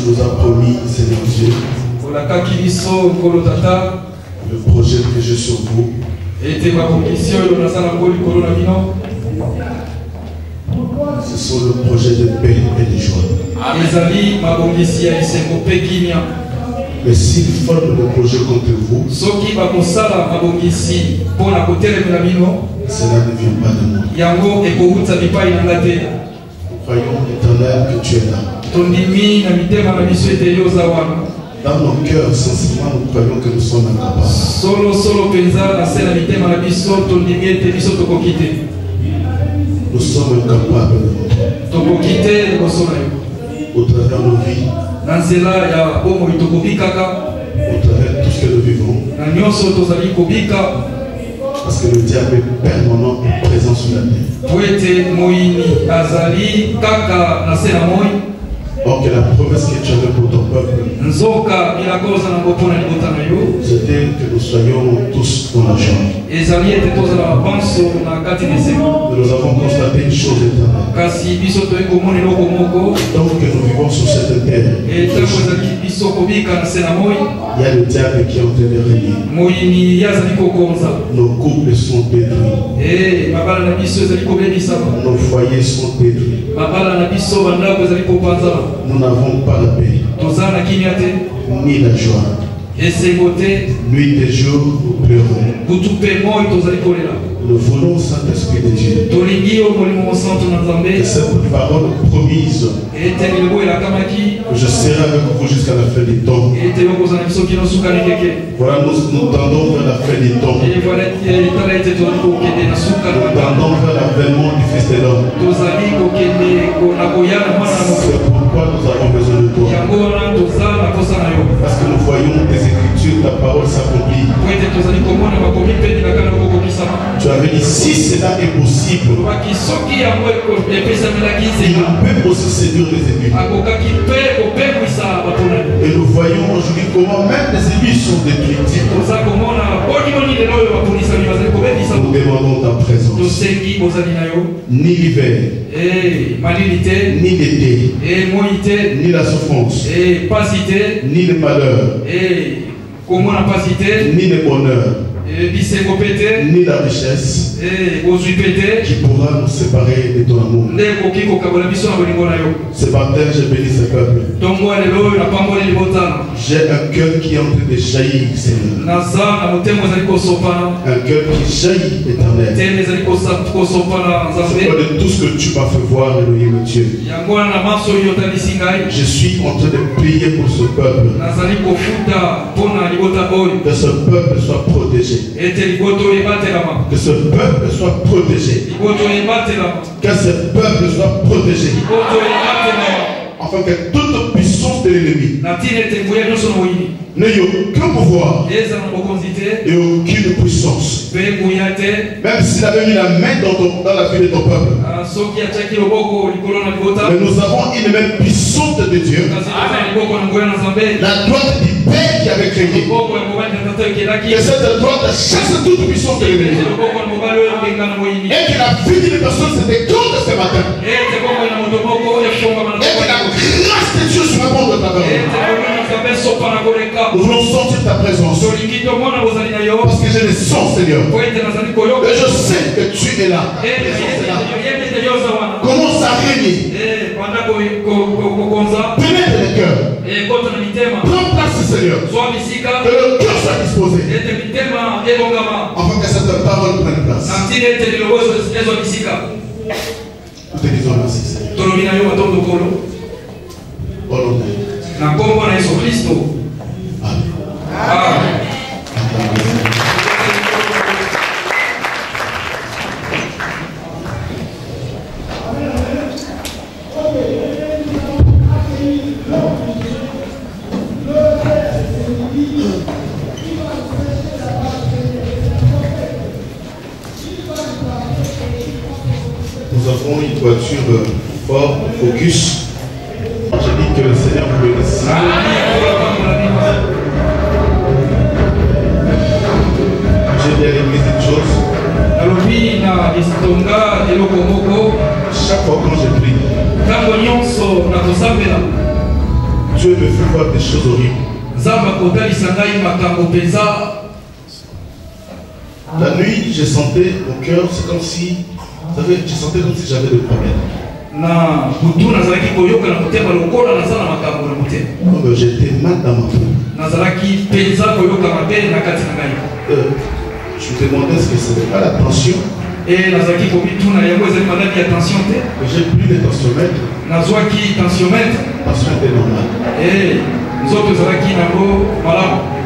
nous as promis, Seigneur Dieu, le projet que j'ai sur vous. Ce sont le projet de paix et de joie. Mais s'ils forment le projet contre vous, cela ne vient pas de moi. Croyons, Éternel, que tu es là. Dans nos cœurs, sincèrement, nous croyons que nous sommes incapables. Nous sommes incapables au travers de nos vies, au travers de tout ce que nous vivons. Parce que le diable est permanent et présent sur la terre. Or que la promesse que tu avais pour ton peuple, c'était que nous soyons tous dans la joie. Nous avons constaté une chose éternelle. Tant que nous vivons sur cette terre, il y a le diable qui est en train de régner. Nos couples sont détruits. Nos foyers sont détruits. Nous n'avons pas la paix, ni la joie. Nuit et jour, nous pleurons. Nous voulons, Saint-Esprit de Dieu, que cette parole promise, que je serai avec vous jusqu'à la fin des temps. Voilà, nous tendons vers la fin des temps. Nous tendons vers l'avènement du Fils de l'homme. C'est pourquoi nous avons besoin de toi. Parce que nous voyons tes Écritures, ta parole s'accomplit. Tu avais dit, si cela est possible, il peut aussi séduire les ennemis. Et nous voyons aujourd'hui comment même les ennemis sont détruits. Nous demandons ta présence. Ni l'hiver, ni l'été, ni la souffrance, ni le malheur, ni le bonheur, ni la richesse qui pourra nous séparer de ton amour. Ce matin, je bénis ce peuple. J'ai un cœur qui est en train de jaillir, Seigneur. Un cœur qui jaillit, éternel. C'est pas de tout ce que tu m'as fait voir, Elohim Dieu. Je suis en train de prier pour ce peuple. Que ce peuple soit protégé. Que ce peuple soit protégé. Que ce peuple soit protégé. Afin que toute puissance de l'ennemi n'ait aucun pouvoir et aucune puissance. Même s'il avait mis la main dans la vie de ton peuple. Mais nous avons une même puissance de Dieu. La droite du Père qui avait créé. Que cette droite chasse toute puissance de l'ennemi. Et que la vie de personne s'était contre ce matin. Et que la grâce de Dieu soit contre ta parole. Nous voulons sentir ta présence. Parce que je le sens, Seigneur. Et je sais que tu es là. Commence à régner. Pénètre les cœurs. Prends place, Seigneur. Que le cœur soit disposé. Afin que cette parole prenne place. Nous te disons merci, Seigneur. Au nom de Dieu. Amen. Amen. Nous avons une voiture forte, focus. Je dis que le Seigneur vous bénisse. J'ai bien aimé cette chose. chaque fois quand je prie, Dieu me fait voir des choses horribles. La nuit, je sentais mon cœur, c'est comme si, vous savez, je sentais comme si j'avais des problèmes. J'étais mal dans ma peau. Je me demandais ce que c'était pas la tension. J'ai pris le tensiomètre. La tension était normale.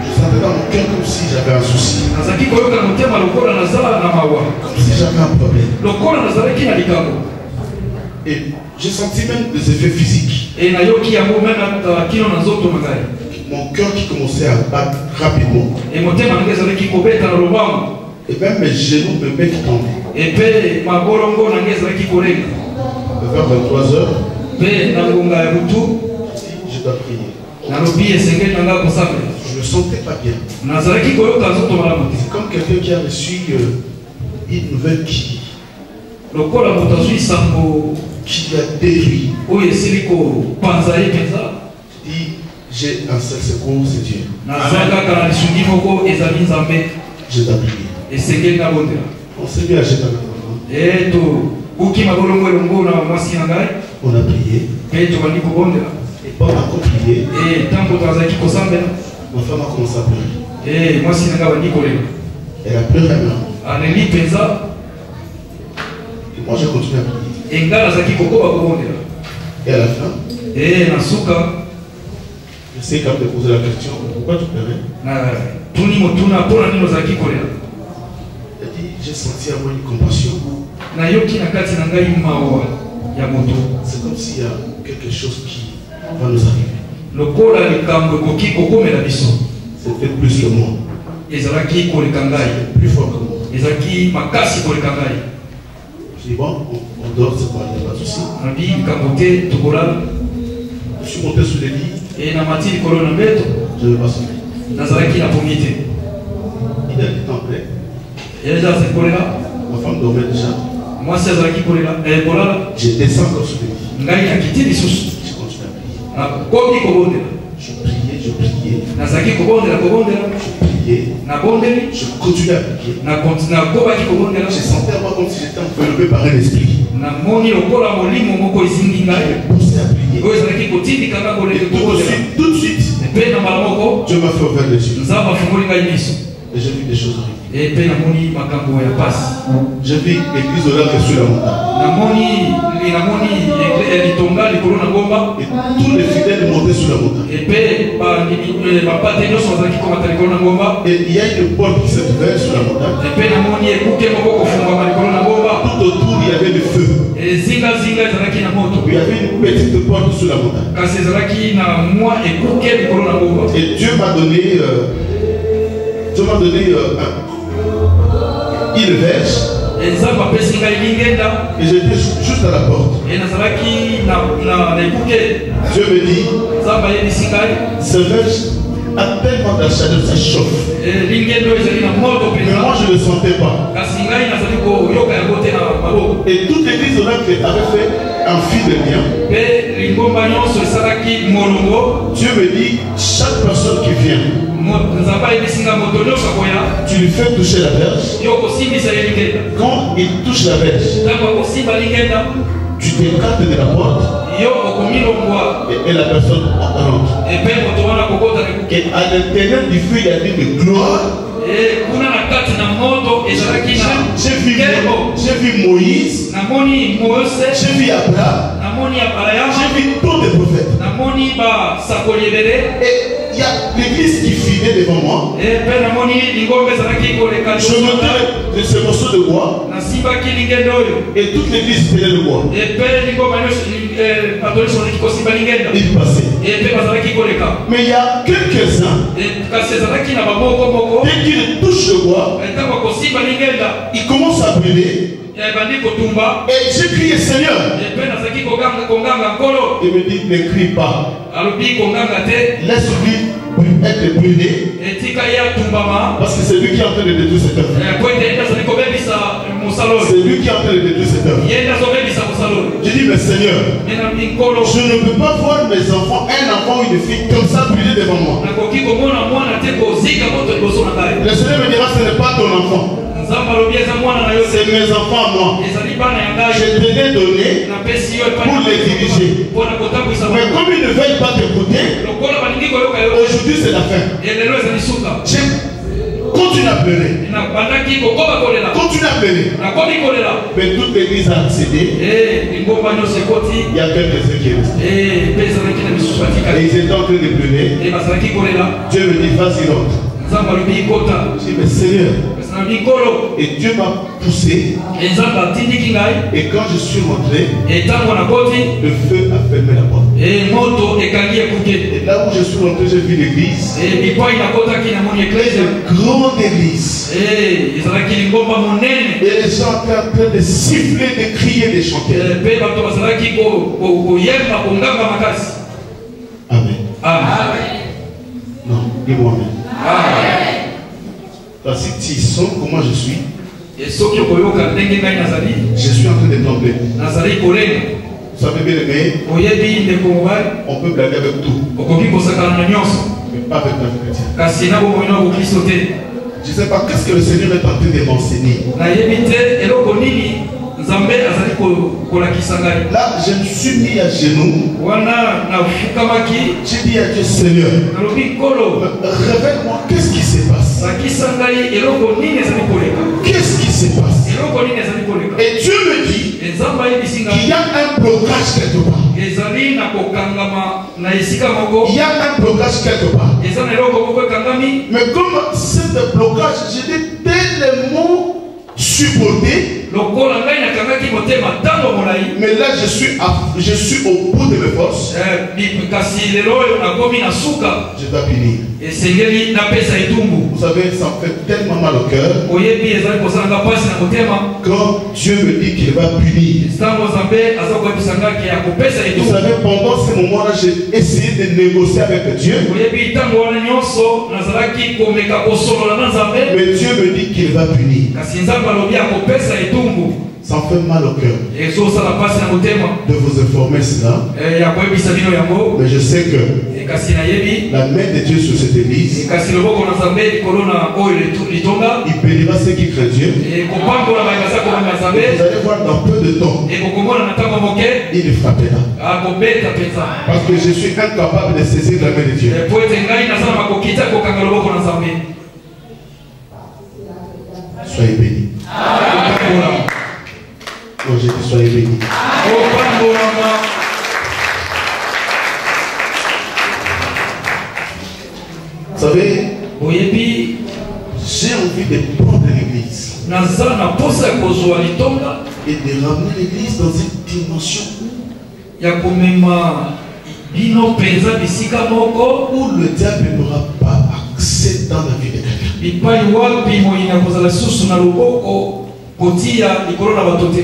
Je sentais dans mon cœur comme si j'avais un souci. Comme si j'avais un problème. Et j'ai senti même des effets physiques. Mon cœur qui commençait à battre rapidement. Et même mes genoux, mes mains qui tombaient. Vers 23h, je dois prier. Je ne me sentais pas bien. C'est comme quelqu'un qui a reçu une nouvelle qui a détruit. Dit, j'ai un seul secours, c'est Dieu. Je dois prier. On s'est mis à jeter un on a prié. Et pendant qu'on priait, ma femme a commencé à pleurer. Elle a pleuré maintenant. Et moi j'ai continué à prier. Et à la fin, j'essaie quand même de poser la question, pourquoi tu pleurais? Elle dit, j'ai senti à moi une compassion. C'est comme s'il y a quelque chose qui va nous arriver. C'est peut-être plus que moi. C'est plus fort que moi. Je dis bon, on dort, c'est pas, il n'y a pas de souci. Je suis monté sur les lits. Je ne vais pas sortir. Il a dit en paix. Ma femme dormait déjà. Je descends encore sur les lits. Je continue à prier. Je priais. Je priais. Je continuais à prier. Je sentais à moi comme si j'étais enveloppé par un esprit. Je poussais à prier. Et tout de suite, Dieu m'a fait ouvrir les yeux. Et j'ai vu des choses horribles. J'ai vu l'église de l'âme sur la montagne. Et tous les fidèles montaient sur la montagne. Et il y a une porte qui s'est ouverte sur la montagne. Tout autour, il y avait le feu. Il y avait une petite porte sur la montagne. Et Dieu m'a donné une verge. Et j'étais juste à la porte. Dieu me dit, ce verge a tellement de chaleur, ça chauffe. Mais moi je ne le sentais pas. Et toute l'église de l'âme avait fait un fil de lien. Dieu me dit, chaque personne qui vient, tu lui fais toucher la verge. Quand il touche la verge, tu t'écartes de la porte et la personne rentre. Et à l'intérieur du feu, il y a une gloire. J'ai vu Moïse, j'ai vu Abraham, j'ai vu tous les prophètes. Et il y a l'église qui filait devant moi. Je montais de ce morceau de bois. Et toute l'église prenait le bois. Il passait. Mais il y a quelques-uns, dès qu'ils touchent le bois, ils commencent à brûler. Et j'ai crié Seigneur. Il me dit ne crie pas. Laisse-lui être brûlé. Parce que c'est lui qui est en train de détruire cette œuvre. C'est lui qui est en train de détruire cette œuvre. Je dis, mais Seigneur, je ne peux pas voir mes enfants, un enfant ou une fille comme ça brûler devant moi. Le Seigneur me dira, ce n'est pas ton enfant. C'est mes enfants à moi. Je te l'ai donné pour les diriger. Mais comme ils ne veulent pas t'écouter, aujourd'hui c'est la fin. Continue à pleurer. Continue à pleurer. Mais toute l'église a accédé. Il y a quelques-uns qui restent. Et ils étaient en train de pleurer. Dieu me dit, vas-y l'autre. Je dis, mais Seigneur. Et Dieu m'a poussé. Et quand je suis rentré, le feu a fermé la porte. Et là où je suis rentré, j'ai vu l'église. Une grande église. Et les gens étaient en train de siffler, de crier, de chanter. Amen. Amen. Non, dis-moi Amen. Amen. Parce que si tu sens comment je suis, je suis en train de tomber. Vous savez bien aimé, on peut blaguer avec tout, mais pas avec la chrétienne. Je ne sais pas qu'est-ce que le Seigneur est en train de m'enseigner. Là, je me suis mis à genoux. J'ai dit à Dieu, Seigneur, révèle-moi qu'est-ce qui se passe. Qu'est-ce qui se passe? Et Dieu me dit qu'il y a un blocage quelque part. Il y a un blocage quelque part. Mais comme ce blocage, j'ai dit tellement supporté. Mais là, je suis au bout de mes forces. Je dois finir. Vous savez, ça me fait tellement mal au cœur. Quand Dieu me dit qu'il va punir. Vous savez, pendant ce moment-là, j'ai essayé de négocier avec Dieu. Mais Dieu me dit qu'il va punir. Ça me fait mal au cœur de vous informer cela. Mais je sais que la main de Dieu sur cette église, il bénira ceux qui craignent Dieu. Vous allez voir dans peu de temps, il les frappera. Parce que je suis incapable de saisir la main de Dieu. Soyez bénis. Oh, j'ai dit soyez bénis. Vous savez, j'ai envie de prendre l'église et de ramener l'église dans une dimension où le diable n'aura pas accès dans la vie de quelqu'un.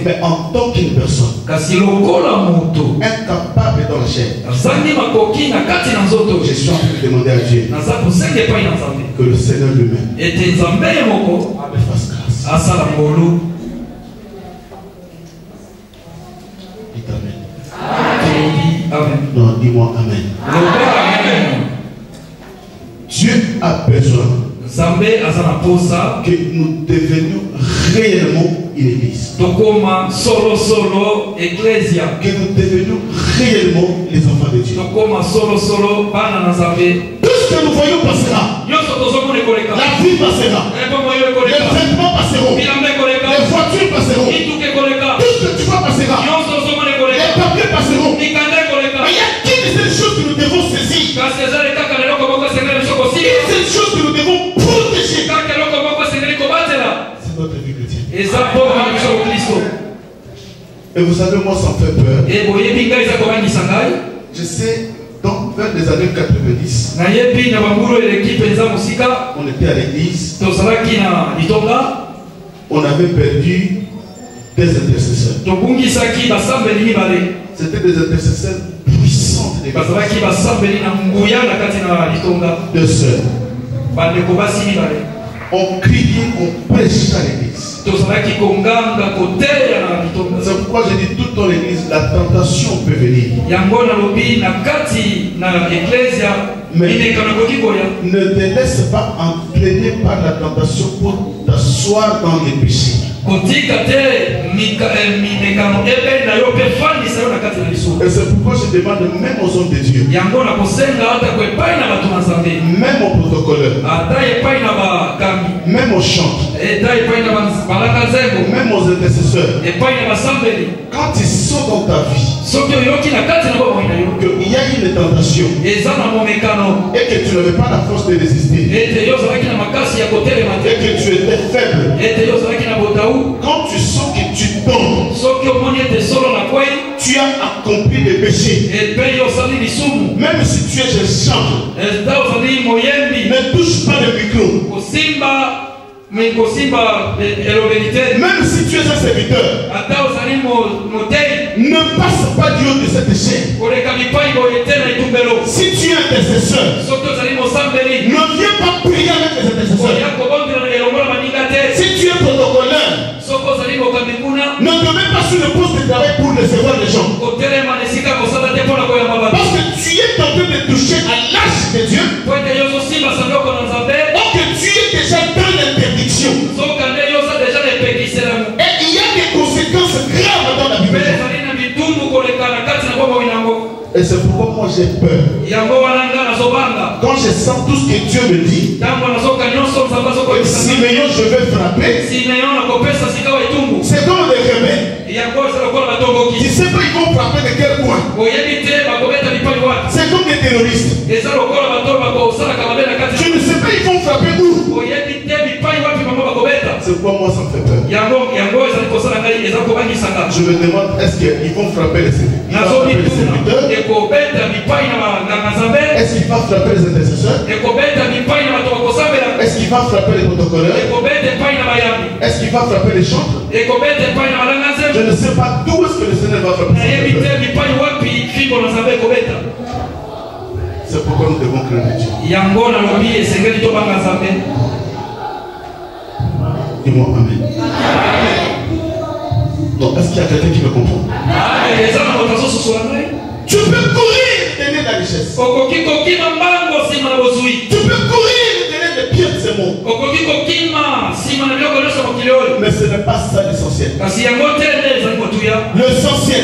Mais en tant qu'une personne incapable dans la chair, je suis en train de demander à Dieu que le Seigneur lui-même me fasse grâce. Dites Amen. Amen. Non, dis-moi Amen. Dieu a besoin que nous devenions réellement une église. Que nous devenions réellement les enfants de Dieu. Tout ce que nous voyons passera. La vie passera. Les vêtements passeront. Les voitures passeront. Tout ce que tu vois passera. Les papiers passeront. Mais il y a qu'une seule chose que nous devons saisir. Une seule chose que nous devons protéger. C'est notre vie chrétienne. Et vous savez, moi, ça me fait peur. Je sais, donc, vers les années 90, on était à l'église. On avait perdu des intercesseurs. C'était des intercesseurs puissants. Deux sœurs. On criait, on prêchait à l'église. C'est pourquoi je dis tout dans l'église, la tentation peut venir. Mais ne te laisse pas entraîner par la tentation pour t'asseoir dans les péchés. Et c'est pourquoi je demande même aux hommes de Dieu, même aux protocolaires, même aux chantres, même aux intercesseurs, quand ils sont dans ta vie, qu'il y a une tentation et que tu n'avais pas la force de résister, et que tu étais faible, quand tu sens que tu tombes, tu as accompli des péchés, même si tu es un chantre, ne touche pas le micro. Même si tu es un serviteur, ne passe pas du haut de cette échelle. Si tu es intercesseur, ne viens pas prier avec les intercesseurs. Si tu es protocolaire, ne te mets pas sur le poste de travail pour recevoir les gens. Parce que tu es en train de toucher à l'âge de Dieu. Or que tu es déjà dans l'interdiction. Et il y a des conséquences graves dans la Bible. Et c'est pourquoi moi j'ai peur. Quand je sens tout ce que Dieu me dit, Simeon, je vais frapper. C'est comme des rebelles. Tu sais pas, ils vont frapper de quel point. C'est comme des terroristes. Je ne sais pas, ils vont frapper où. C'est pourquoi moi ça me fait peur. Je me demande, est-ce qu'ils vont frapper les serviteurs? Est-ce qu'il va frapper les intercesseurs? Est-ce qu'il va frapper les protocolaires? Est-ce qu'il va frapper les chantres? Je ne sais pas d'où est-ce que le Seigneur va frapper. C'est pourquoi nous devons craindre Dieu. Dis-moi Amen. Donc, est-ce qu'il y a quelqu'un qui me comprend? Tu peux courir et donner la richesse. Tu peux courir et donner les pires de ces mots. Mais ce n'est pas ça l'essentiel. L'essentiel,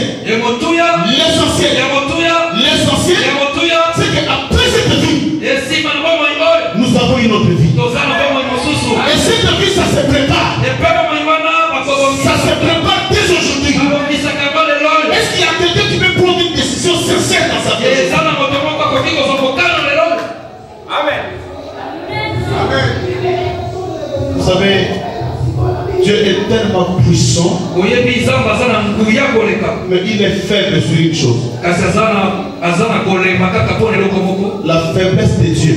c'est qu'après cette vie, nous avons une autre vie. Et cette vie, ça se prépare. Ça se prépare dès aujourd'hui. Est-ce qu'il y a quelqu'un qui peut prendre une décision sincère dans sa vie? Amen. Amen. Vous savez, Dieu est tellement puissant, mais il est faible sur une chose. La faiblesse de Dieu,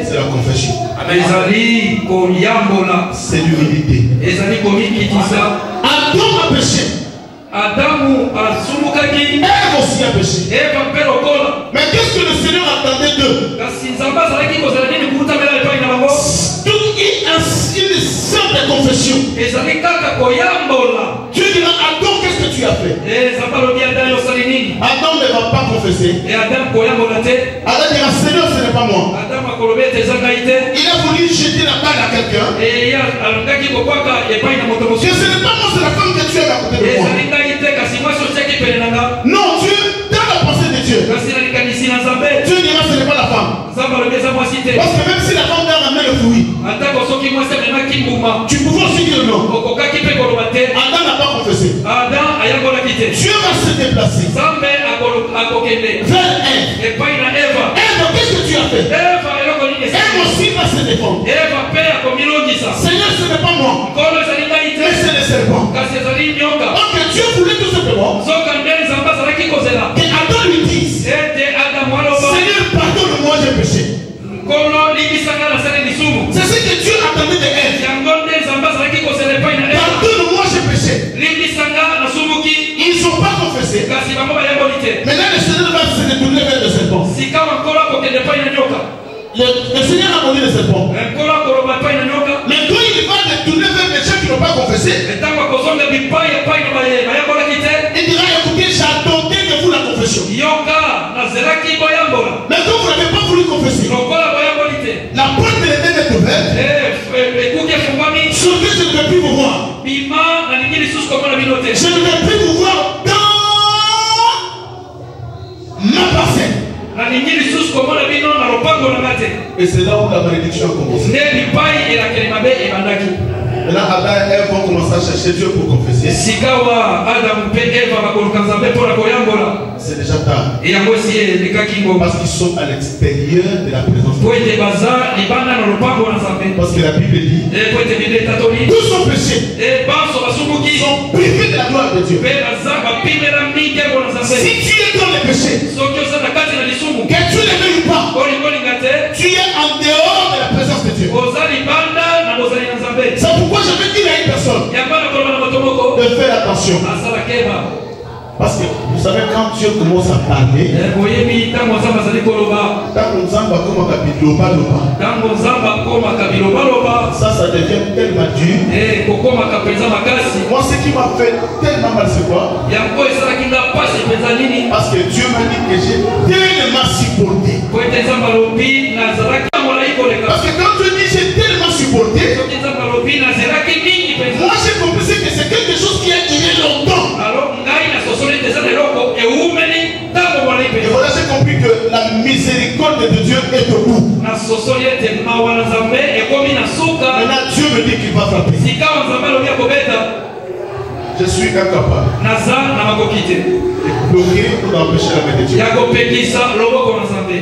c'est la confession. C'est l'humilité. Adam a péché. Ève aussi a péché. Mais qu'est-ce que le Seigneur attendait d'eux? Une simple confession. Dieu dira, Adam, qu'est-ce que tu as fait? Adam ne va pas confesser. Adam dira, Seigneur, ce n'est pas moi. Il a voulu jeter la balle à quelqu'un. Que ce n'est pas moi, c'est la femme que tu as à côté de moi. Non, Dieu, dans la pensée de Dieu, Dieu dira, ce n'est pas la femme. Parce que même si la femme t'a ramené le fruit, tu pouvais aussi dire non. Adam n'a pas confessé. Dieu va se déplacer vers Ève. Ève, qu'est-ce que tu as fait? Ève aussi va se défendre. Seigneur, ce n'est pas moi, mais c'est le serpent. Donc Dieu voulait tout simplement que Adam lui dise, Seigneur, pardonne-moi, j'ai péché. C'est ce que Dieu attendait de Ève. Pardonne-moi, j'ai péché. Ils n'ont pas confessé. Maintenant, le Seigneur va se détourner vers le serpent. Le Seigneur a monté le serpent. Mais quand il va est tourné vers les gens qui n'ont pas confessé, il dira, écoutez, j'attendais de vous la confession. Mais quand vous n'avez pas voulu confesser, la porte de l'Éden est ouverte. Sauvez, je ne vais plus vous voir. Je ne vais plus vous voir dans ma parcelle. Et c'est là où la malédiction a commencé. Et là, Adam et Ève vont commencer à chercher Dieu pour confesser. C'est déjà tard. Parce qu'ils sont à l'extérieur de la présence de Dieu. Parce que la Bible dit, tous sont péchés, sont privés de la gloire de Dieu. Si tu es dans les péchés, que tu ne le veuilles pas, tu es en dehors de la présence de Dieu. C'est pourquoi je veux dire à une personne de faire attention. Parce que vous savez, quand Dieu commence à parler, ça devient tellement dur. Moi, ce qui m'a fait tellement mal, c'est quoi? Parce que Dieu m'a dit que j'ai tellement supporté. Parce que quand tu dis j'ai tellement supporté, moi j'ai compris que c'est quelque chose qui a duré longtemps. Et voilà, j'ai compris que la miséricorde de Dieu est au bout. Maintenant Dieu me dit qu'il va frapper. Je suis incapable de bloquer ou d'empêcher la main de Dieu.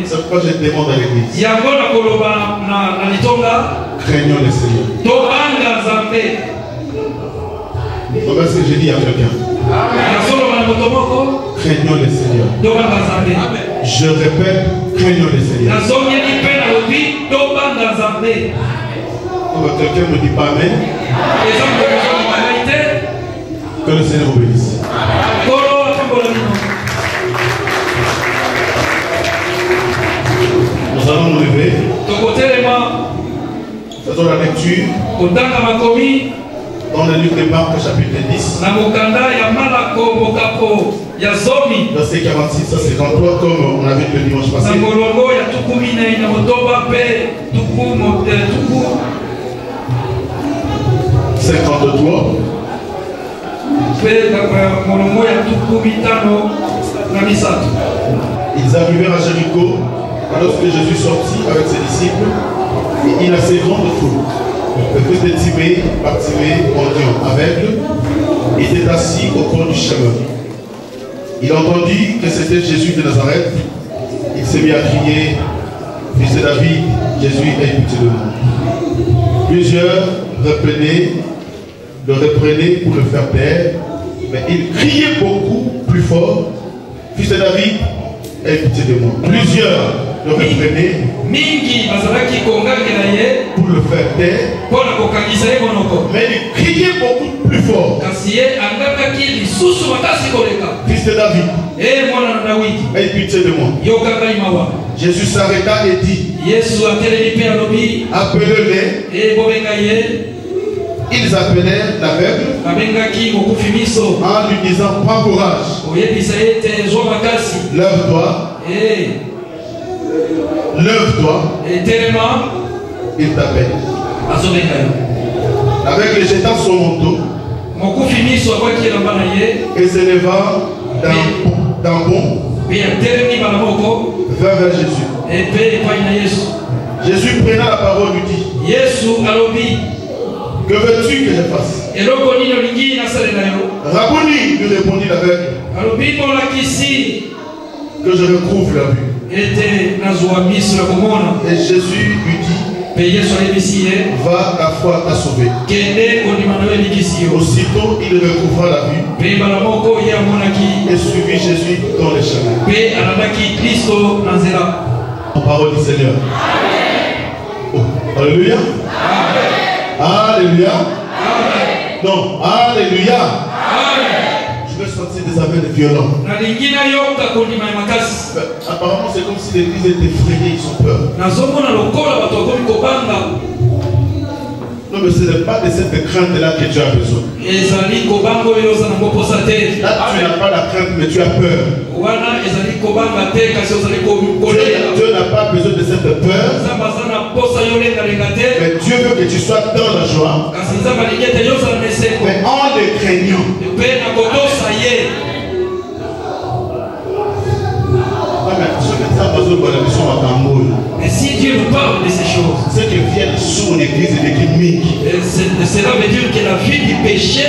C'est pourquoi je demande à l'église. Craignons le Seigneur. Donc est-ce que j'ai dit à quelqu'un? Craignons le Seigneur. Je répète, craignons le Seigneur. Quelqu'un ne me dit pas amen. Que le Seigneur vous bénisse. Nous allons nous lever. Faisons la lecture dans le livre de Marc, chapitre 10. Verset 46 à 53, comme on a vu le dimanche passé. 53. Ils arrivèrent à Jéricho, alors que Jésus sortit avec ses disciples, et il a assez grande foule. Le fils de Timée, Bartimée, mendiant, aveugle, était assis au coin du chemin. Il entendit que c'était Jésus de Nazareth. Il s'est mis à crier, Fils de David, Jésus, aie pitié de moi. Plusieurs le reprenaient pour le faire taire, mais il criait beaucoup plus fort, Fils de David, aie pitié de moi. Plusieurs le reprenaient pour le faire taire, mais il criait beaucoup plus fort, Fils de David, aie pitié de moi. Jésus s'arrêta et dit, appelez-les. Ils appelèrent l'aveugle en lui disant, prends courage, lève-toi, lève-toi, il t'appelle. L'aveugle jeta son manteau et s'éleva d'un bond vers Jésus. Jésus prenant la parole lui dit, que veux-tu que je fasse? Rabboni, lui répondit l'aveugle, que je recouvre la vue. Et Jésus lui dit, va, ta foi t'a sauvé. Aussitôt il recouvra la vue et suivit Jésus dans les chemins. En parole du Seigneur. Oh, alléluia. Alléluia. Non, alléluia. Je vais sortir des appels violents. Apparemment, c'est comme si l'église était effrayée, ils ont peur. Non, mais ce n'est pas de cette crainte-là que tu as besoin. Là, tu n'as pas la crainte, mais tu as peur. Dieu n'a pas besoin de cette peur. Mais Dieu veut que tu sois dans la joie. Mais en le craignant. Et si Dieu nous parle de ces choses, c'est que viennent sous mon église et l'église. Cela veut dire que la vie du péché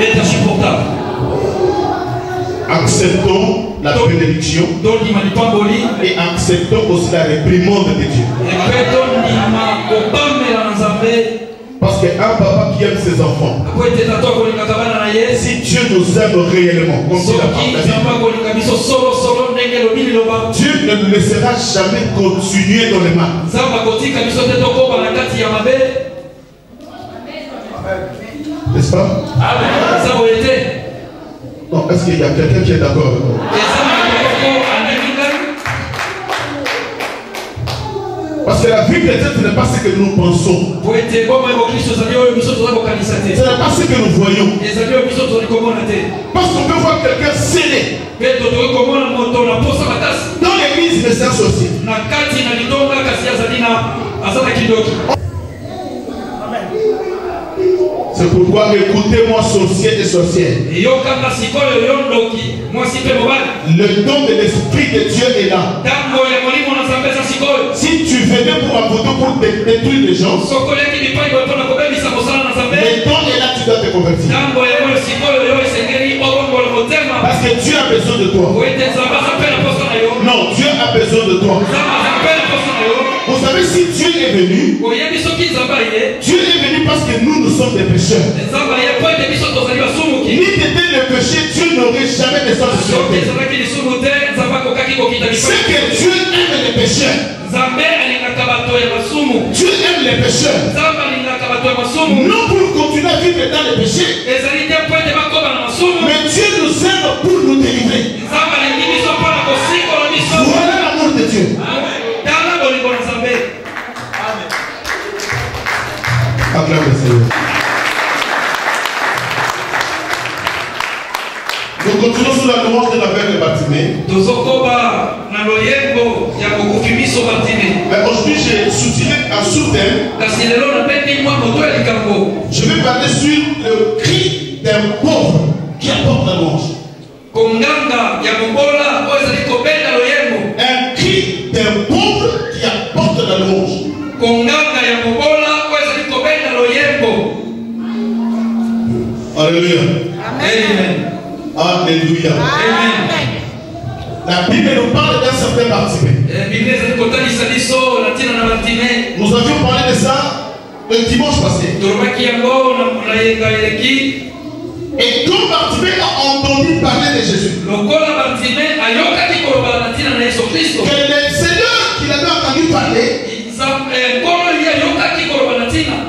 est insupportable. Acceptons la bénédiction et acceptons aussi la réprimande de Dieu. Parce qu'un papa qui aime ses enfants, si Dieu nous aime réellement, comme dit la parole, Dieu ne nous laissera jamais continuer dans le mal. N'est-ce pas? Non, est-ce qu'il y a quelqu'un qui est d'accord? Parce que la vie chrétienne, ce n'est pas ce que nous pensons. Ce n'est pas ce que nous voyons. Parce qu'on peut voir quelqu'un scellé. Dans l'église, mais c'est un sorcier. C'est pourquoi écoutez-moi, sorciers et sorcières. Le don de l'Esprit de Dieu est là. Si tu venais pour avoter pour détruire les gens, le don est là, tu dois te convertir. Parce que Dieu a besoin de toi. Non, Dieu a besoin de toi. Vous savez, si Dieu est venu, Dieu est venu parce que nous sommes des pécheurs. Ni t'étais le péché, Dieu n'aurait jamais descendu sur terre. C'est que Dieu aime les pécheurs. Dieu aime les pécheurs. Non pour continuer à vivre dans les péchés. Mais Dieu nous aime pour nous délivrer. Voilà l'amour de Dieu. Acclame le Seigneur. Nous continuons sur la louange de la Vierge de Bartimée. Mais aujourd'hui, j'ai soutenu un sous-thème. Je vais parler sur le cri d'un pauvre qui apporte la louange. Un cri d'un pauvre qui apporte la louange. Alléluia. Amen. Alléluia. Amen. La Bible nous parle d'un certain Bartimée. Nous avions parlé de ça le dimanche passé. Et quand Bartimée a entendu parler de Jésus, que le Seigneur qu'il avait entendu parler,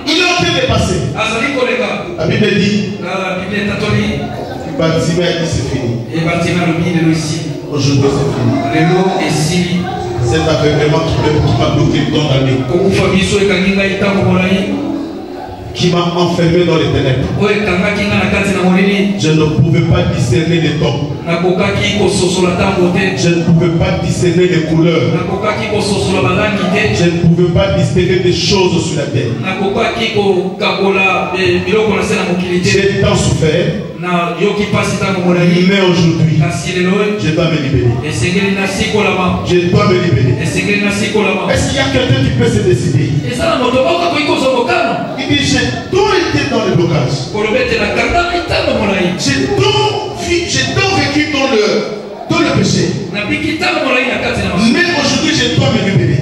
il est en train de passer. La Bible dit, Bartimée a dit c'est fini. Aujourd'hui c'est fini. C'est aveuglement qui m'a bloqué dans la vie, qui m'a enfermé dans les ténèbres. Je ne pouvais pas discerner les temps. Je ne pouvais pas discerner les couleurs. Je ne pouvais pas distinguer des choses sur la terre. J'ai tant souffert. Mais aujourd'hui, je dois me libérer. Je dois me libérer. Est-ce qu'il y a quelqu'un qui peut se décider? Il dit, j'ai tant été dans le blocage. J'ai tant vécu dans le péché. Mais aujourd'hui, je dois me libérer.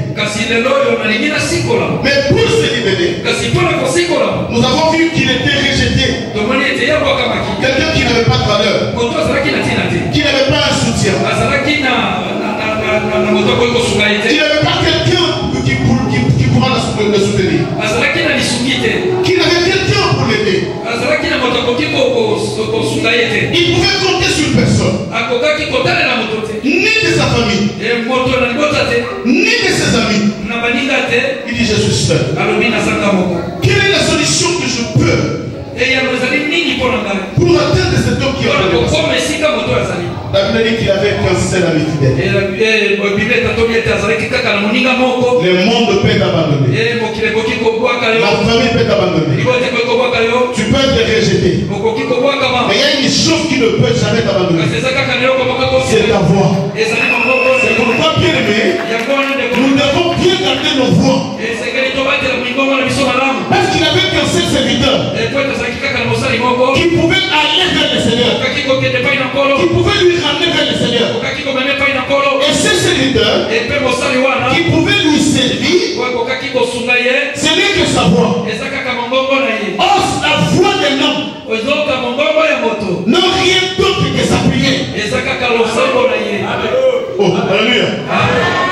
Mais pour se libérer, nous avons vu qu'il était rejeté. Quelqu'un qui n'avait pas de valeur, qui n'avait pas un soutien, qui n'avait pas quelqu'un qui pourra le soutenir, qui n'avait quelqu'un pour l'aider. Il pouvait compter sur personne, ni de sa famille, ni de ses amis. Il dit je suis seul. Quelle est la solution que je peux pour atteindre cet homme qui a la Bible dit qu'il avait qu'un seul ami fidèle. Le monde peut t'abandonner. La famille peut t'abandonner. Tu peux être rejeté. Mais il y a une chose qui ne peut jamais t'abandonner. C'est ta voix. C'est pourquoi, bien aimé, nous devons bien garder nos voix. Parce qu'il avait qu'un seul serviteur qui pouvait aller vers le Seigneur, qui pouvait lui ramener vers le Seigneur. Et ce serviteur qui pouvait lui servir, ce n'est que sa voix. Or, la voix d'un homme n'a rien d'autre que sa prière. Oh, alléluia.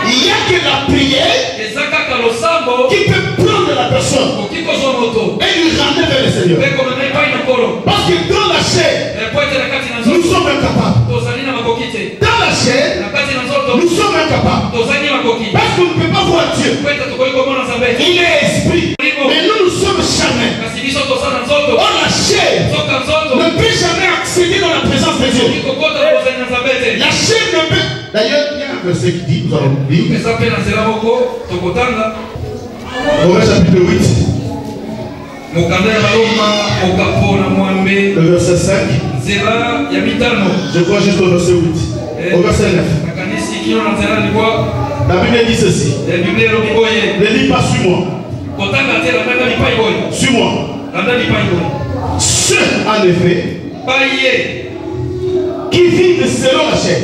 Il n'y a que la prière qui peut prendre la personne et lui ramener vers le Seigneur. Parce que dans la chair, nous sommes incapables. Dans la chair, nous sommes incapables. Parce qu'on ne peut pas voir Dieu. Il est esprit. Mais nous sommes charnels. Or la chair ne peut jamais accéder dans la présence de Dieu. La chair ne peut. D'ailleurs, il y a un verset qui dit, nous allons lire. Romains chapitre 8. Le verset 5. Je crois juste au verset 8. Au verset 9. La Bible dit ceci. Ne lis pas, suis-moi. Suis-moi. Ceux, en effet, qui vivent selon la chair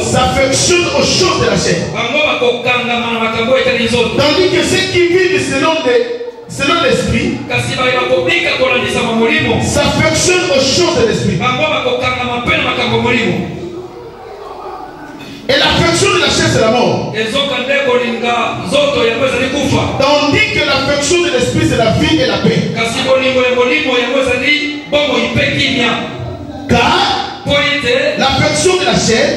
s'affectionnent aux choses de la chair. Tandis que ceux qui vivent selon l'esprit s'affectionnent aux choses de l'esprit. Et l'affection de la chair, c'est la mort. Tandis que l'affection de l'esprit, c'est la vie et la paix. Car l'affection de la chair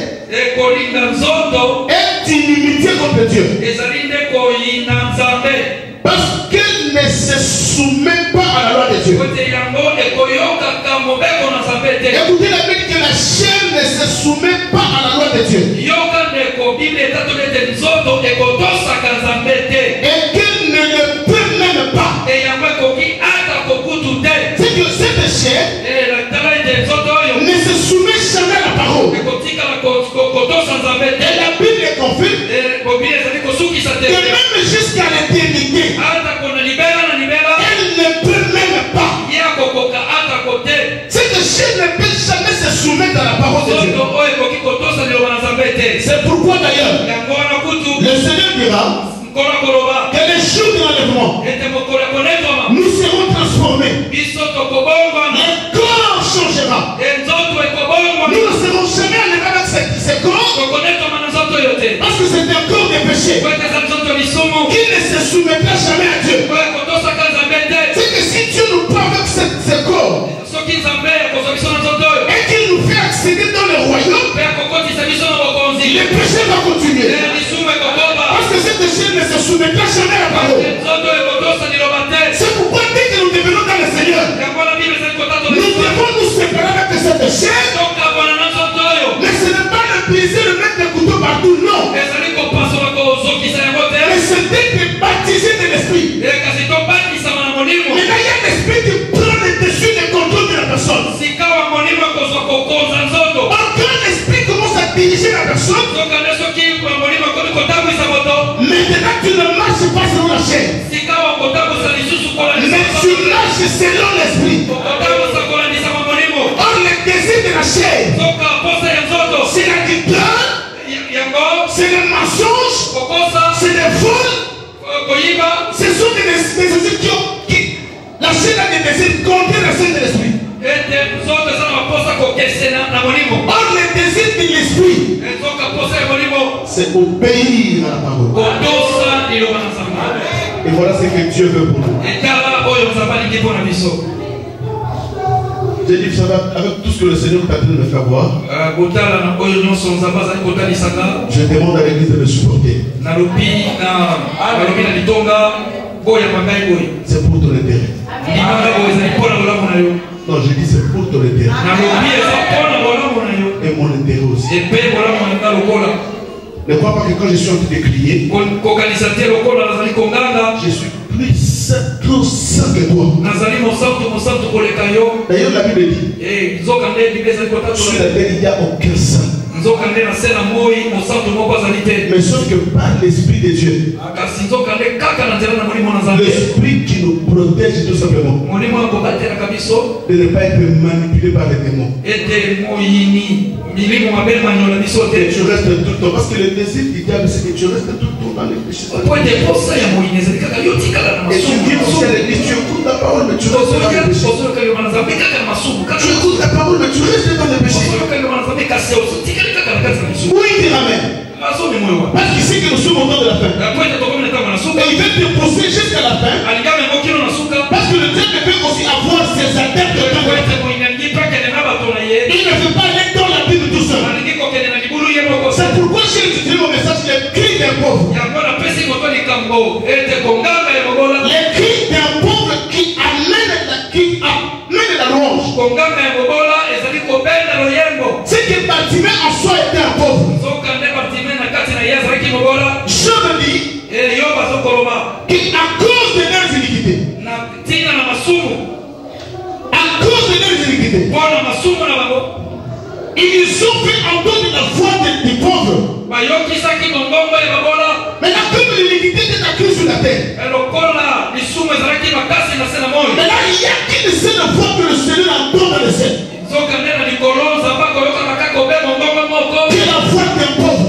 est inimitié contre Dieu. Parce qu'elle ne se soumet pas à la loi de Dieu. Écoutez la Bible que la chair ne se soumet pas à la loi de Dieu. Et qu'elle ne le peut même pas. C'est que cette chair ne se soumet jamais à la parole. Et la Bible confirme que même jusqu'à l'éternité, elle ne peut même pas. Cette chair ne peut jamais se soumettre à la parole de Dieu. C'est pourquoi d'ailleurs, le Seigneur dira que les jours de l'enlèvement, nous serons transformés. Le corps changera. Nous ne serons jamais enlevés avec ce corps. Parce que c'est un corps de péché qui ne se soumettra jamais à Dieu. C'est que si Dieu nous prend avec ce corps et qu'il nous fait accéder dans le royaume, le péché va continuer. Parce que cette chair ne se soumettra jamais à la parole. C'est pourquoi dès que nous devenons dans le Seigneur, nous devons nous séparer avec cette chair. Mais ce n'est pas le plaisir de mettre des couteaux partout, non. Mais c'est d'être baptisé de l'esprit. Mais là, il y a l'esprit qui prend le dessus des contrôles de la personne. Or, quand l'esprit commence à diriger la personne, maintenant tu ne marches pas selon la chair, mais tu marches selon l'esprit. Or, le désir de la chair, c'est la guitare, c'est le mensonge, c'est le vol. Ce sont des désirs qui la chair a des désirs contre la chair de l'esprit. Or, le désir de l'esprit, c'est obéir à la parole. Et voilà ce que Dieu veut pour nous. J'ai dit, vous savez, avec tout ce que le Seigneur est en train de me faire voir, je demande à l'église de me supporter. C'est pour ton intérêt. Non, je dis c'est pour ton intérêt. Et mon intérêt aussi. Ne crois pas que quand je suis en train de crier, je suis trop saint que toi. D'ailleurs, la Bible dit, sur la terre, il n'y a aucun saint. Mais sauf que par l'Esprit de Dieu, l'Esprit qui nous protège tout simplement, de ne pas être manipulé par les démons. Et tu restes tout le temps. Parce que le désir du diable, c'est que tu restes tout le temps dans les péchés. Et tu viens aussi à l'église, tu écoutes la parole, mais tu restes dans les péchés. Tu écoutes la parole, mais tu restes dans les péchés. Oui, dis amen. Parce qu'il sait que nous sommes au temps de la fin. Et il veut te pousser jusqu'à la fin. Parce que le diable peut aussi avoir ses adeptes. Il ne veut pas aller dans la Bible tout seul. C'est pourquoi j'ai utilisé mon message, les cris d'un pauvre. Les cris d'un pauvre qui amène la louange. C'est que Bartimée en soi était un pauvre. Je me dis qu'à cause de leurs iniquités, ils ont fait entendre la voix des pauvres. Mais la peuple de l'iniquité était accrue sur la terre. Mais là, il y a qui ne sait la voix que le Seigneur entend dans le ciel. Qui est la voix d'un pauvre.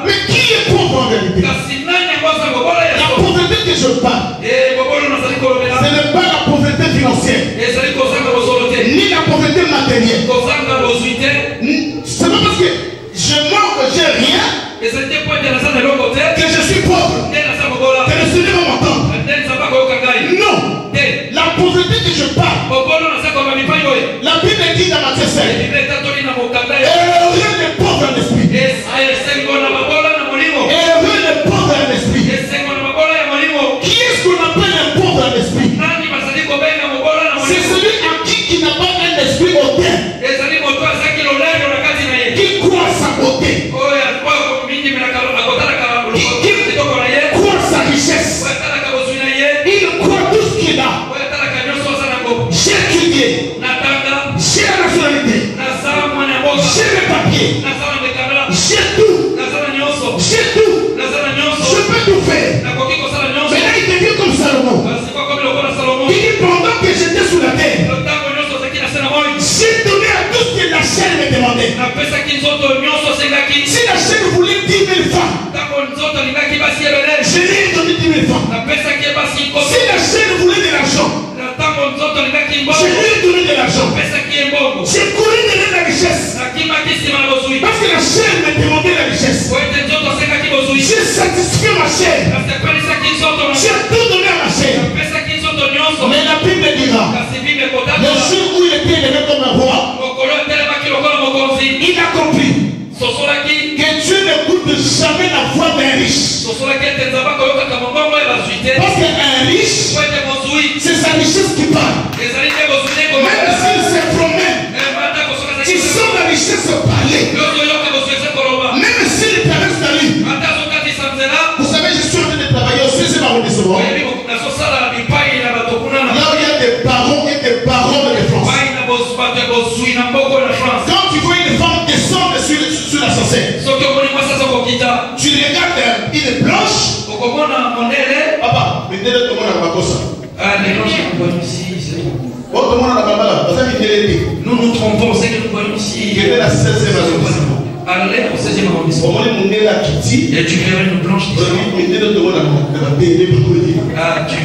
Mais qui est pauvre en réalité? La pauvreté que je parle, ce n'est pas la pauvreté financière, ni la pauvreté matérielle. C'est pas parce que je manque, j'ai rien, que je suis pauvre, que le Seigneur va m'entendre. Non, la pauvreté que je parle, la Bible dit dans Matthieu 5, heureux les pauvres en esprit. Heureux les pauvres en esprit. Qui est-ce qu'on appelle un pauvre en esprit? C'est celui à qui n'a pas un esprit hautain, qui croit sa beauté, qui croit sa richesse, il croit tout ce qu'il a. J'ai étudié, j'ai la nationalité, j'ai les papiers, j'ai tout, je peux tout faire. Mais là il devient comme Salomon. Il dit pendant que j'étais sous la terre, j'ai donné à tout ce que la chair me demandait. Si la chair voulait 10 000 francs, je lui ai donné 10 000 francs. Si la chair voulait de l'argent, je lui ai donné de l'argent. J'ai couru derrière la richesse. Parce que la chair me demandait la richesse. J'ai satisfait ma chair. J'ai tout donné à ma chair. Mais la Bible dira, le jour où il était élevé comme un roi, il a compris que Dieu n'écoute jamais la voix d'un riche. Parce qu'un riche, c'est sa richesse qui parle. Même s'il se promène, tu sens la richesse parler. Même s'il traverse la rue. Vous savez, je suis en train de travailler au 16e arrondissement. Là où il y a des barons et des baronnes de France. Quand tu vois une femme descendre sur l'ascenseur, tu regardes, il est blanche. Papa, mais dès le monde à Bakosa. Les blanches que nous voyons ici, c'est bon. Nous nous trompons, c'est que nous voyons ici. Qui était la 16e arrondissement. Allez au 16e arrondissement. Et tu verras une blanche qui sort. Tu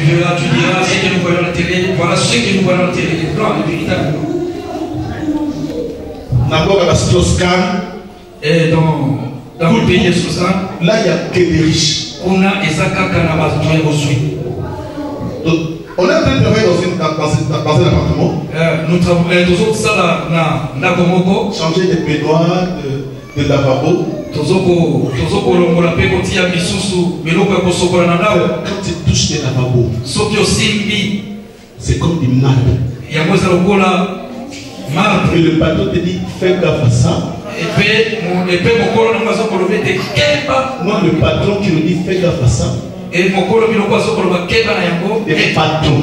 verras, tu diras ce que nous voyons à la télé. Voilà ce que nous voyons à la télé. Les blancs, les véritables blancs. Et dans le pays de Sousan, là il n'y a que des riches. On a Ezaka Kanabas, On est en train de travailler dans un appartement. Nous travaillons ça dans changer des baignoires, de lavabo. Quand tu touches des lavabos, c'est comme du marbre. Et le bateau te dit fais gaffe à ça. Moi, le patron qui me dit fais gaffe à ça. Et mon colo bino kwa soko ba keba na yango et patron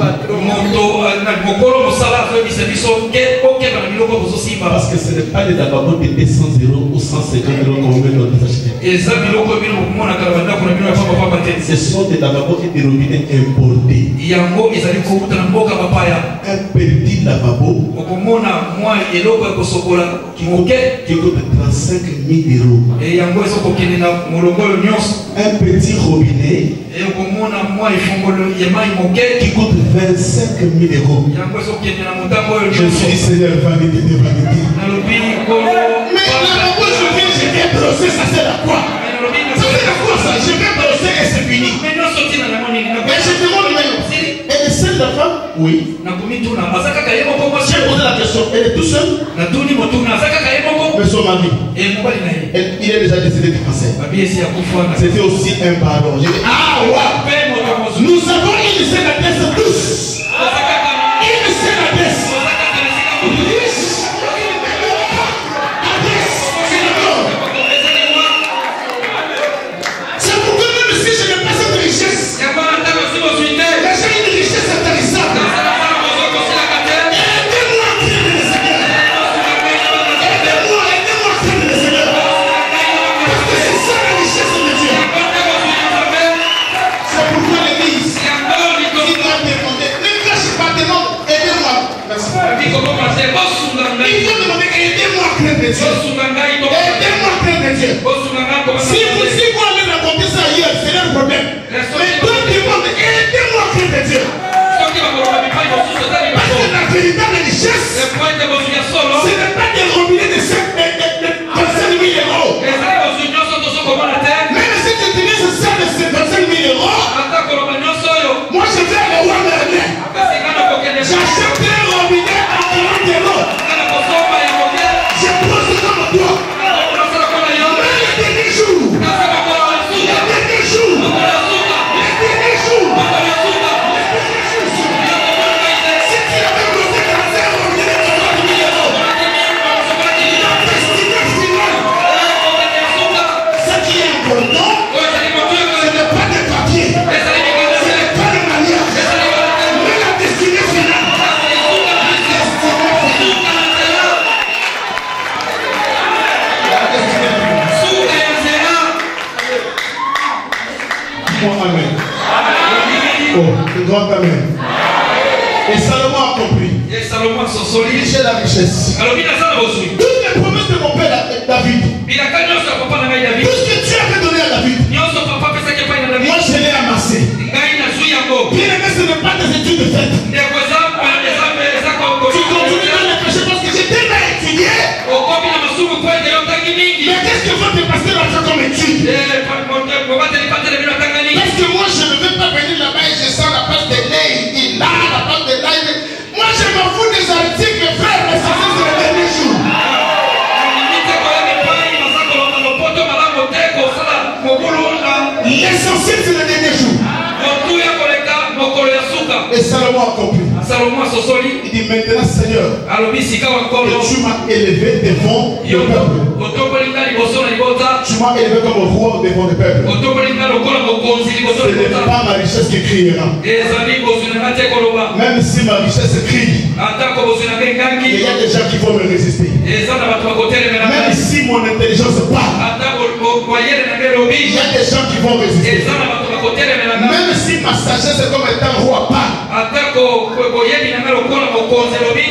parce que ce n'est pas des lavabos de 200 € ou 150 € qu'on met dans les acheter. Ce sont des lavabos et des robinets importés. Un petit lavabo qui coûte 35 000 €. Un petit robinet qui coûte 25 000 €. Je suis Seigneur, vanité de vanité. Mais lavabo, je viens brosser, ça sert à quoi? Ça sert à quoi ça? Je viens brosser et c'est fini. Mais je demande même. Elle est seule la femme? Oui. J'ai posé la question. Elle est tout seule? Mais son mari, il est déjà décédé du cancer. C'était aussi un baron. J'ai dit, ah ouais. Nous avons une sénatrice tous. Une sénatrice. C'est pourquoi même si je n'ai pas cette richesse, j'ai une richesse intéressante. Il faut demander aidez-moi à craindre Dieu. Aidez-moi à craindre Dieu. Si vous allez raconter ça ailleurs, c'est un problème. Mais toi demande aidez-moi à craindre Dieu. Parce que la véritable richesse, ce n'est pas des robinets de 25 000 €. Même si tu utilises ça de 25 000 €, moi je vais au roi Merlin. J'achète un robinet à 40 €. Je pose dans mon doigt. Mais le dernier jour, si tu avais posé dans un robinet de 30 000 €, la destinée finale, ce qui est important, ce n'est pas des papiers, ce n'est pas le mariage, mais la destinée finale. Amen. Oh, le grand amen. Et Salomon a compris. Il cherche la richesse. Toutes les promesses de mon père David, tout ce que Dieu avait donné à David, moi je l'ai amassé. Bien aimé, ce n'est pas des études faites. Tu continues dans les péchés parce que j'ai tellement étudié. Mais qu'est-ce que votre pasteur a fait comme étude? Parce que moi je ne veux pas venir là-bas et je sens la place de lait, il a la place de lait. Moi je m'en fous des articles, frère, mais ça c'est le dernier jour. L'essentiel c'est le dernier jour. Et Salomon a compris. Il dit maintenant Seigneur, tu m'as élevé devant le peuple. Tu m'as élevé comme roi devant le peuple. Ce n'est pas ma richesse qui criera. Même si ma richesse crie, il y a des gens qui vont me résister. Même si mon intelligence parle, il y a des gens qui vont résister. Même si ma sagesse est comme étant roi parle.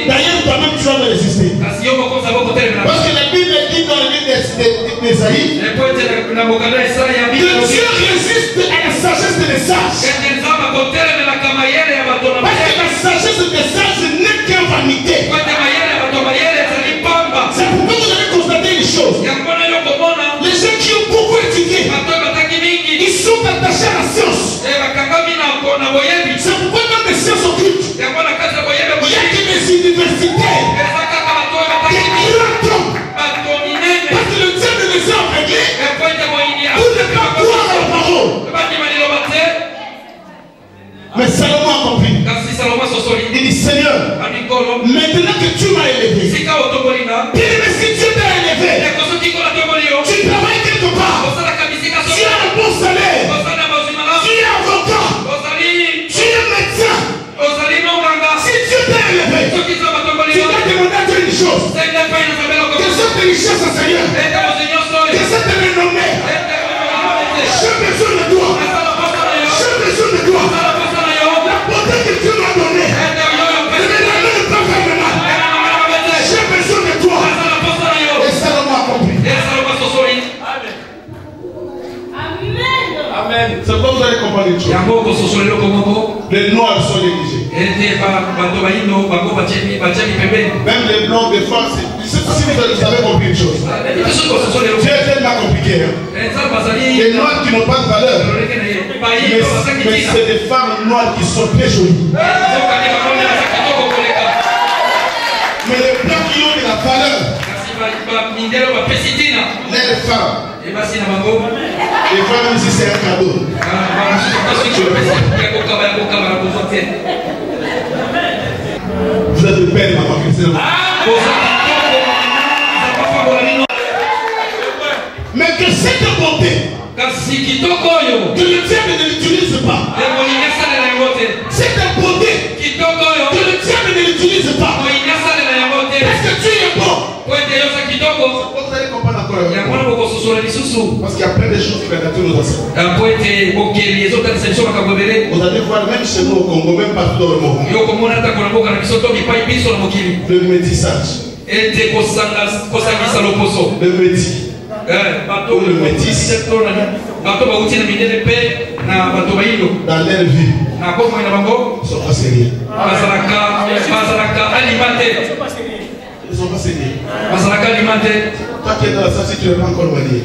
D'ailleurs, toi-même tu vas me résister. Parce que la Bible dit dans le livre d'Ésaïe que Dieu résiste à la sagesse des sages. Parce que la sagesse des sages n'est qu'une vanité. C'est pourquoi vous allez constater une chose. Les gens qui ont beaucoup étudié, ils sont attachés à la science. C'est pourquoi quand les sciences sont richesse, Seigneur, de cette renommée, j'ai besoin de toi. J'ai besoin de toi. La beauté que tu m'as donnée, ne me l'amène pas vers le mal. J'ai besoin de toi. Et ça m'a compris. Amen. C'est pourquoi vous allez comprendre une chose. Les noirs sont négligés. Même les blancs, des fois, si vous avez compris une chose. Dieu est tellement compliqué. Les noirs qui n'ont pas de valeur. Mais c'est des femmes noires qui sont très jolies. Mais les blancs qui ont de la valeur. Les femmes. Les femmes, si c'est un cadeau. Vous êtes le père de maman chrétienne. Mais que cette beauté, que le diable ne l'utilise pas. Cette beauté, que le diable ne l'utilise pas. Parce que tu es bon. Vous allez comprendre encore. Parce qu'il y a plein de choses qui nous enseignent. Vous allez voir, même chez nous au Congo, même partout dans le monde, le métissage. Le métis. Le métis. Dans leur vie, ils sont pas sérieux. Ils sont pas sérieux. Toi qui es dans la salle, si tu n'es pas encore marié,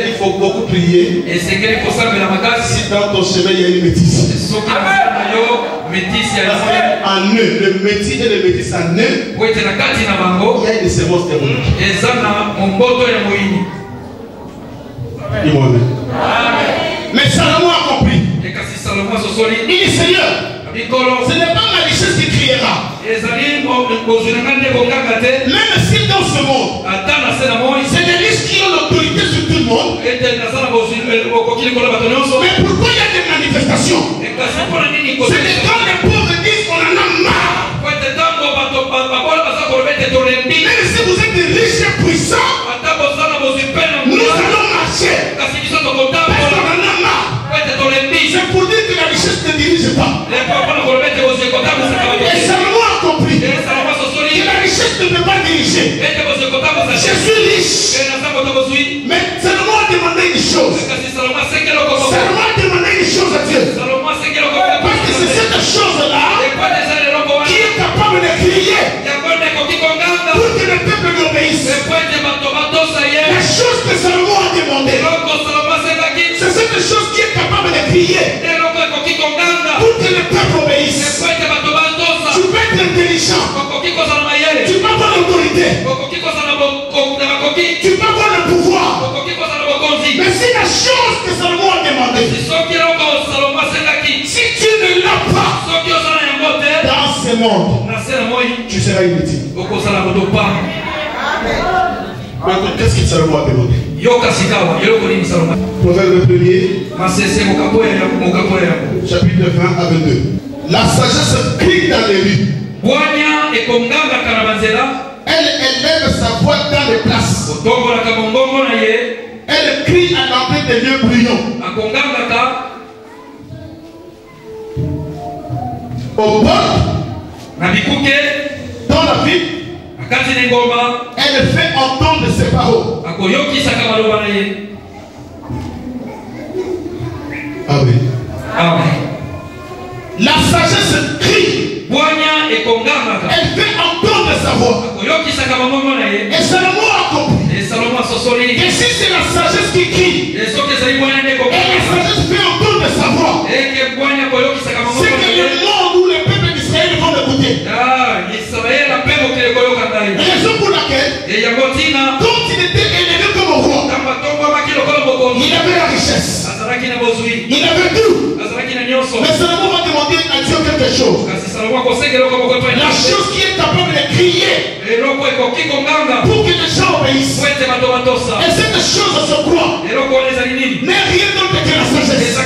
il faut beaucoup prier. Si dans ton chemin il y a une métisse, en eux, le métis et le métis en eux, il y a une sémence démonique. Mais Salomon a compris. Il dit Seigneur, ce n'est pas ma richesse qui criera. Même si dans ce monde, c'est des riches qui ont l'autorité sur tout le monde. Mais pourquoi il y a des manifestations? C'est des quand les pauvres disent qu'on en a marre. Même si vous êtes des riches et puissants, nous allons marcher. Parce qu'on en a marre. C'est pour dire que la richesse ne dirige pas. Et Salomon a compris que la richesse ne peut pas diriger. Je suis riche. Mais Salomon a demandé une chose. Salomon a demandé une chose à Dieu. Parce que c'est cette chose-là qui est capable de crier pour que le peuple lui obéisse. La chose que Salomon a demandé, c'est cette chose qui est capable de crier pour que le peuple obéisse. Tu peux être intelligent. Tu peux avoir l'autorité. Tu peux avoir le pouvoir. Mais si la chose que Salomon a demandé, si tu ne l'as pas dans ce monde, tu seras inutile. Qu'est-ce que Salomon a demandé? Proverbe 1er, chapitre 20 à 22. La sagesse crie dans les rues. Elle élève sa voix dans les places. Elle crie à l'entrée des lieux brillants. Au bord, dans la ville, elle fait entendre ses paroles. Amen. Amen. La sagesse crie. Elle fait entendre sa voix. Et Salomon a compris. Et si c'est la sagesse qui crie, et la sagesse fait entendre sa voix, c'est que le monde où les peuples d'Israël vont l'écouter. Raison pour laquelle, quand il était élevé comme roi, il avait la richesse, il avait tout. Mais Salomon va demander à Dieu quelque chose. La chose qui est capable de crier pour que les gens obéissent. Et cette chose se croit n'est rien d'autre que la sagesse.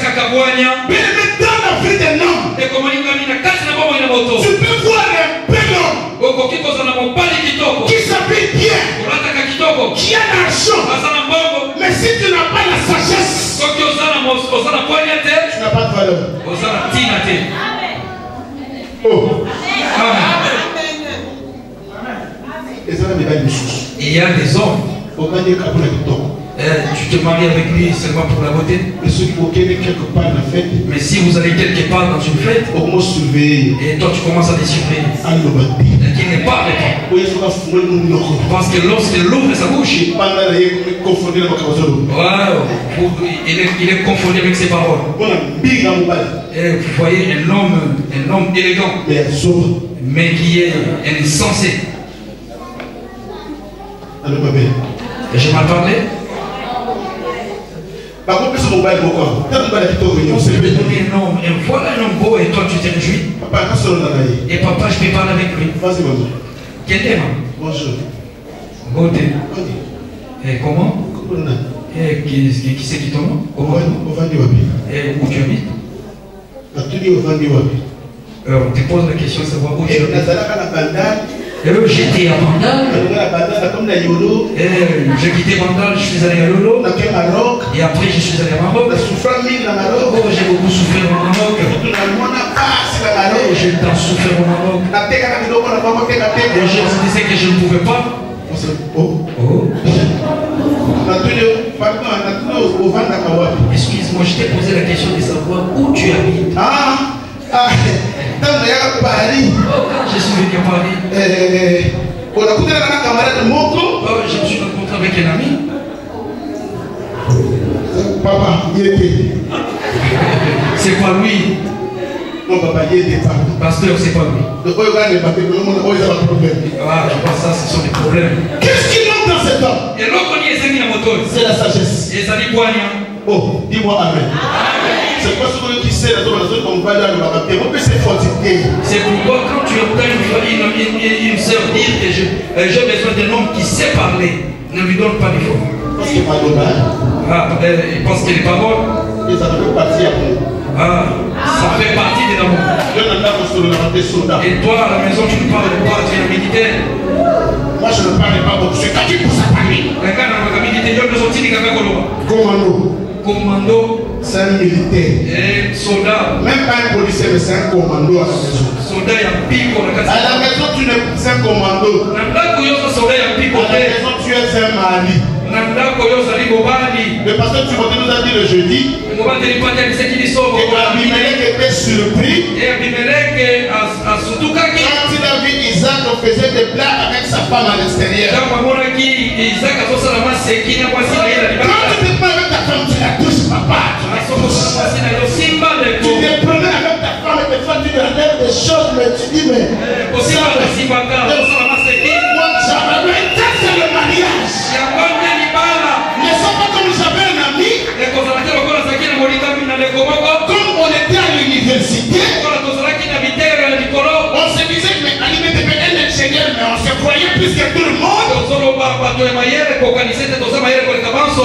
Mais dans la vie d'un homme, tu peux voir un bel homme il y a des hommes. Tu te maries avec lui seulement pour la beauté. Mais si vous allez quelque part dans une fête, et toi tu commences à les surveiller, qui n'est pas avec toi. Parce que lorsqu'il ouvre sa bouche, il est confondu avec ses paroles. Et vous voyez un homme élégant, mais qui est insensé. Et je m'en parlais. On peut te donner un homme, et voilà un homme beau, et toi tu te réjouis. Et papa, je peux parler avec lui. Quel est, maman? Bonjour. Beauté. Et comment? Et qui c'est qui ton nom? Et où tu habites? On te pose la question de savoir où tu habites. J'étais à Bandal. J'ai quitté Bandal, je suis allé à Lolo. Et après je suis allé à Maroc. J'ai beaucoup souffert au Maroc. J'ai tant souffert au Maroc. Et je me disais que je ne pouvais pas. Excuse-moi, je t'ai posé la question de savoir où tu habites. Quand je suis venu à Paris, je me suis rencontré avec un ami. Papa, il était. C'est pas lui. Non, papa, il était pas. Pasteur, c'est pas lui. Ah, je pense que ça, ce sont des problèmes. Qu'est-ce qui manque dans cet homme? C'est la sagesse. Oh, dis-moi Amen. C'est quoi ce qui sait la zone qu'on va dans le baptême? On peut se fortifier. C'est pourquoi quand tu entends une sœur dire que j'ai besoin d'un homme qui sait parler, ne lui donne pas d'effort. Parce qu'il pas dommage. Il pense qu'elle n'est pas bonne. Et ça fait partie après. Ça fait partie de l'amour. Et toi à la maison tu ne parles pas, tu es un militaire. Moi je ne parle pas beaucoup. C'est qui pour ça parler? Commando. C'est un militaire. Et soldat. Même pas un policier, mais c'est un commando à la maison. Soldat, il y a un pico. À la maison, tu n'es pas un commando. À la maison, tu es un mari. Le pasteur Timothée nous a dit le jeudi. Et Abimelech était surpris. Quand il a vu Isaac, on faisait des blagues avec sa femme à l'extérieur. Quand tu te parles avec ta femme, tu la touches, papa. Tu te promènes avec ta femme et des fois tu lui enlèves des choses, mais tu dis, mais moi j'avais c'est le mariage. Ne sois pas comme j'avais un ami. Comme on était à l'université, on se disait que Ali était un ingénieur, mais on se croyait plus que tout le monde.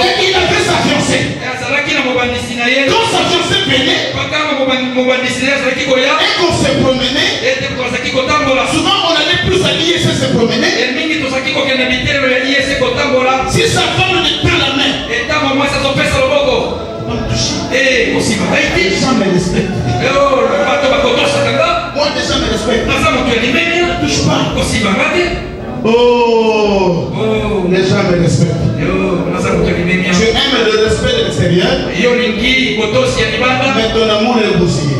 Et il avait sa fiancée. Quand sa fiancée venait, et qu'on se promenait, souvent on allait plus à l'ISC se promener. Si sa femme ne tend la main, et aussi les gens me respectent. Moi déjà me respecte. Ne touche pas. Oh, les gens me respectent. Tu aimes le respect de l'extérieur, mais ton amour est bousillé.